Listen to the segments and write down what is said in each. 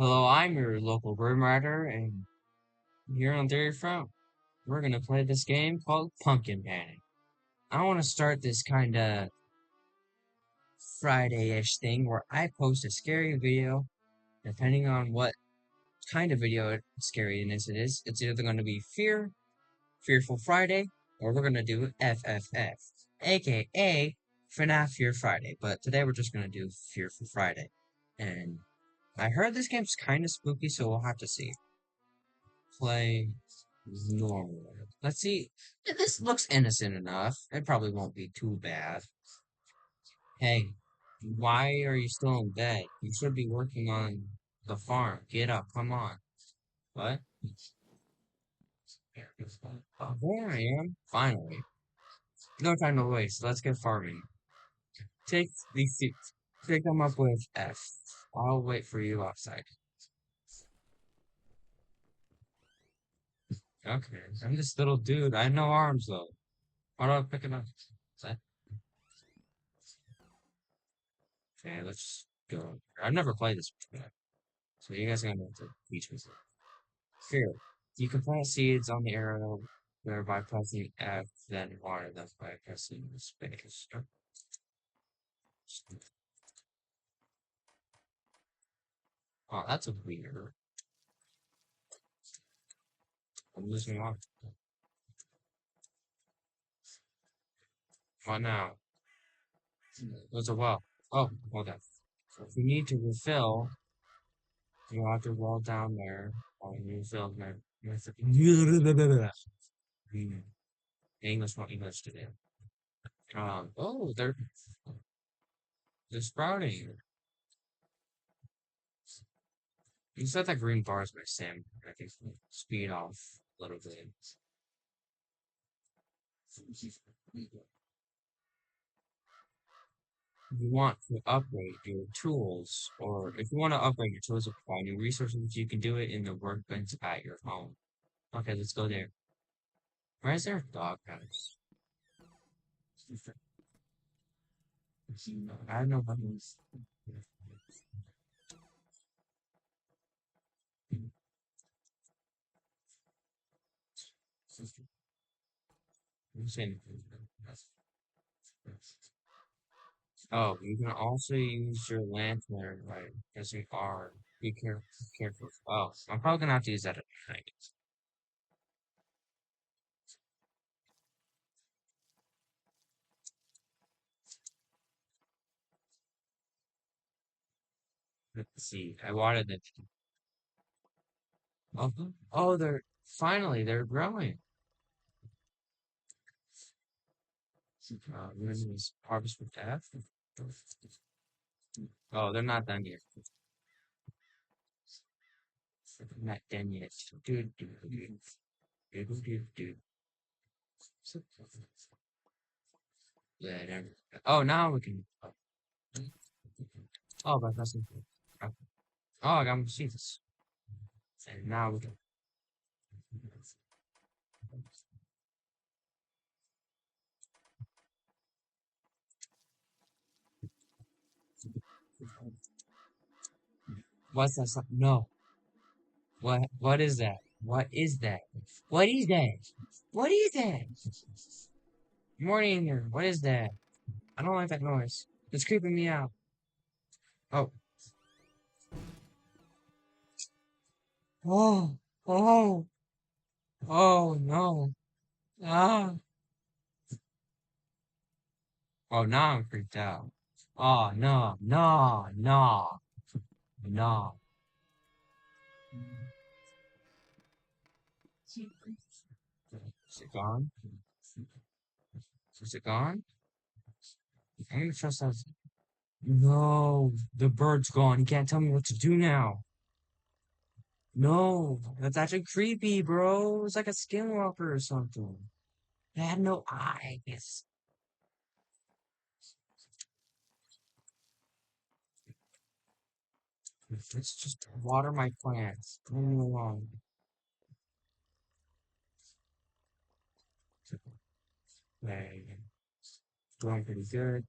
Hello, I'm your local room writer, and here on Theory Front, we're gonna play this game called Pumpkin Panic. I want to start this kind of Friday-ish thing where I post a scary video, depending on what kind of video scariness it is. It's either going to be Fearful Friday, or we're gonna do F.F.F, aka Fnaf Fear Friday. But today we're just gonna do Fearful Friday, and I heard this game's kind of spooky, so we'll have to see. Play normal. Let's see. This looks innocent enough. It probably won't be too bad. Hey, why are you still in bed? You should be working on the farm. Get up, come on. What? Oh, there I am. Finally. No time to waste. Let's get farming. Take these seats. Pick them up with F. I'll wait for you outside. Okay. I'm this little dude. I have no arms though. How do I pick it up? Okay, let's go. I've never played this before, so you guys are gonna have to teach me. Here, you can plant seeds on the arrow there by pressing F, then water them by pressing space. Oh, that's a weird. I'm losing water. What now? There's a well. Oh, hold on. So if you need to refill, you have to roll down there and refill my. English, not English today. Oh, they're sprouting. You said that green bars by Sam. I think speed off a little bit. You want to upgrade your tools, or if you want to upgrade your tools or find new resources, you can do it in the workbench at your home. Okay, let's go there. Why is there a dog house? I have no buttons. I'm saying- Oh, you can also use your lantern by pressing R. Be careful. Oh, I'm probably gonna have to use that at night. Let's see. I wanted it. Oh, oh, they're growing. When is harvest with F? Oh, they're not done yet. They're not done yet. Dude, dude, dude, dude, dude, dude. Yeah, oh, now we can. Oh, but that's oh, I got my seeds. And now we can. What's that? No. What is that? What is that? What is that? What is that? Morning here. What is that? I don't like that noise. It's creeping me out. Oh. Oh. Oh. Oh no. Ah. Oh, now I'm freaked out. Oh no. No. No. No. Is it gone? Is it gone? I'm gonna trust that. No. The bird's gone. You can't tell me what to do now. No. That's actually creepy, bro. It's like a skinwalker or something. It had no eyes. Let's just water my plants. Leave me alone. Okay. Doing pretty good.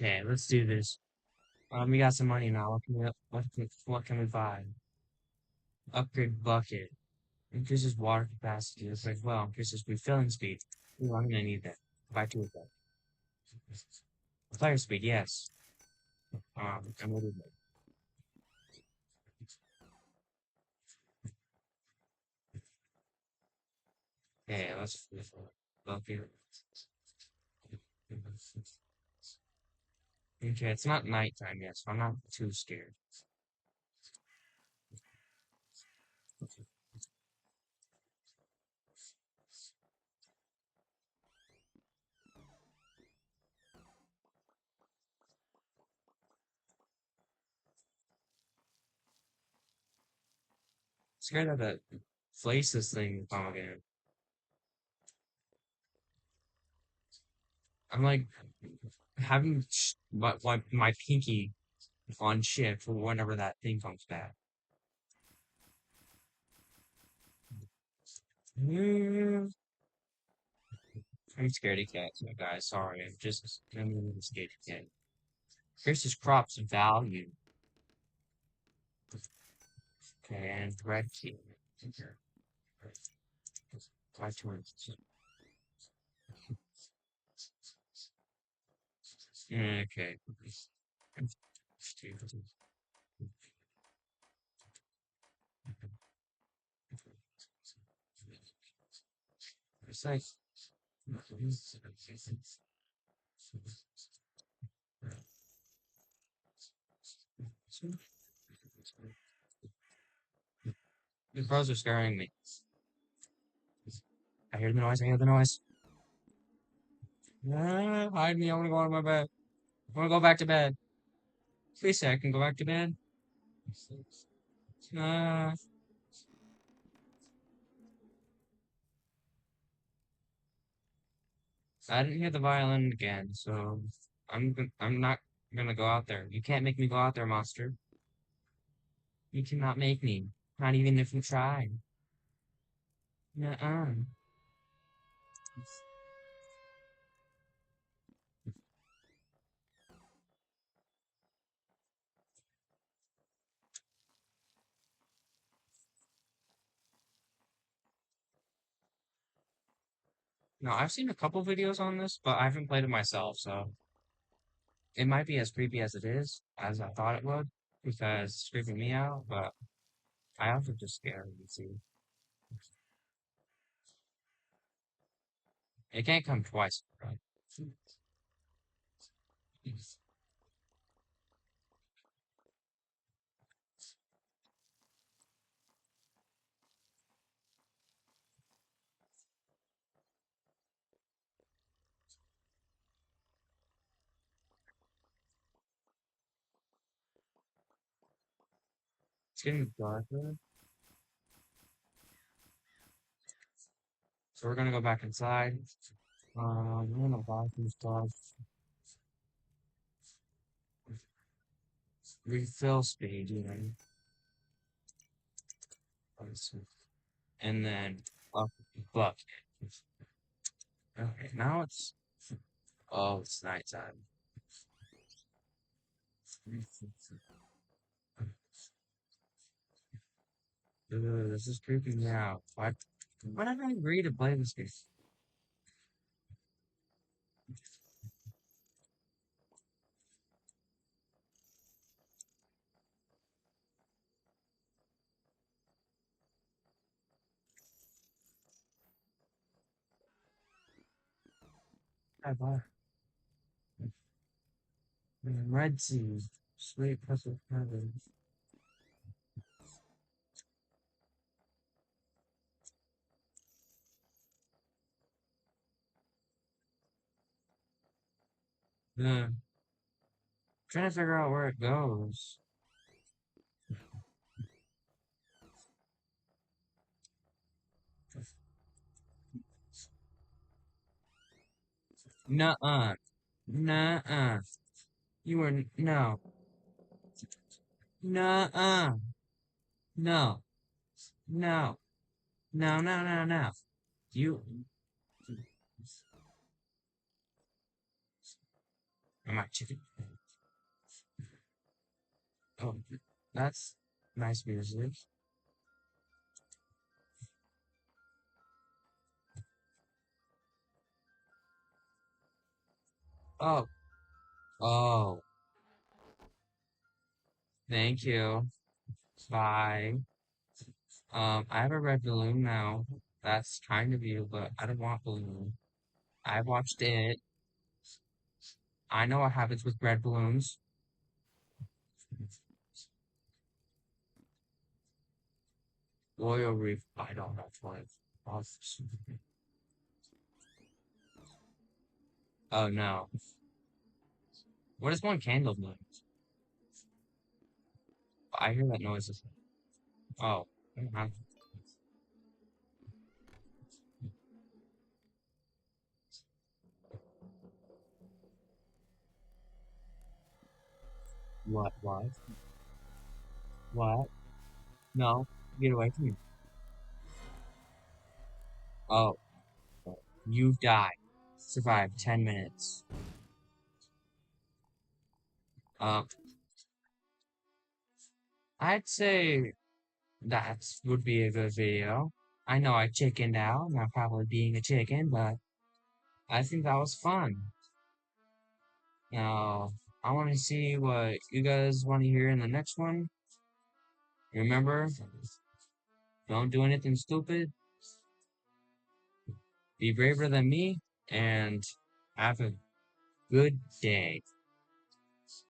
Okay, let's do this. We got some money now. What can we buy? Upgrade bucket. Increases water capacity. It's like, well, increases refilling speed. Ooh, I'm gonna need that. Buy two of them. Fire speed, yes. I'm gonna do that. Okay, let's okay. Okay, it's not nighttime yet, so I'm not too scared. Scared of that places thing again. I'm like having my pinky on shift for whenever that thing comes back. Mm, I'm scared of cats, my guys. Sorry, I'm a scared of cat. Here's his crops value. Okay, and red key. Five towards. Okay. It's like the crows are scaring me. I hear the noise. I hear the noise. Ah, hide me. I want to go to my bed. I want to go back to bed. Please say I can go back to bed. Ah, I didn't hear the violin again, so I'm not gonna go out there. You can't make me go out there, monster. You cannot make me. Not even if you try. Nuh-uh. No, I've seen a couple videos on this, but I haven't played it myself, so it might be as creepy as it is, as I thought it would, because it's creeping me out, but I also just scared and see. It can't come twice, right? It's getting darker, so we're gonna go back inside. I'm gonna buy some stuff. Refill speed, and then up buck. Okay, now it's nighttime. Ugh, this is creeping me out. Why did I agree to play this game? I bought Red Sea, sweet puzzle heaven. Trying to figure out where it goes. Nuh-uh. Nuh-uh. You were, no. Nuh-uh. No. No. No, no, no, no. You, I might chicken. Oh, that's nice music. Oh, oh, thank you. Bye. I have a red balloon now. That's kind of you, but I don't want balloon. I watched it. I know what happens with red balloons. Royal Reef. I don't know what. Oh no. What does one candle mean? I hear that noise. Oh. I don't have- What? What? What? No. Get away from me. Oh. You died. Survived 10 minutes. Um, I'd say that would be a good video. I know I chickened out, not probably being a chicken, but I think that was fun. Now, I want to see what you guys want to hear in the next one. Remember, don't do anything stupid, be braver than me, and have a good day.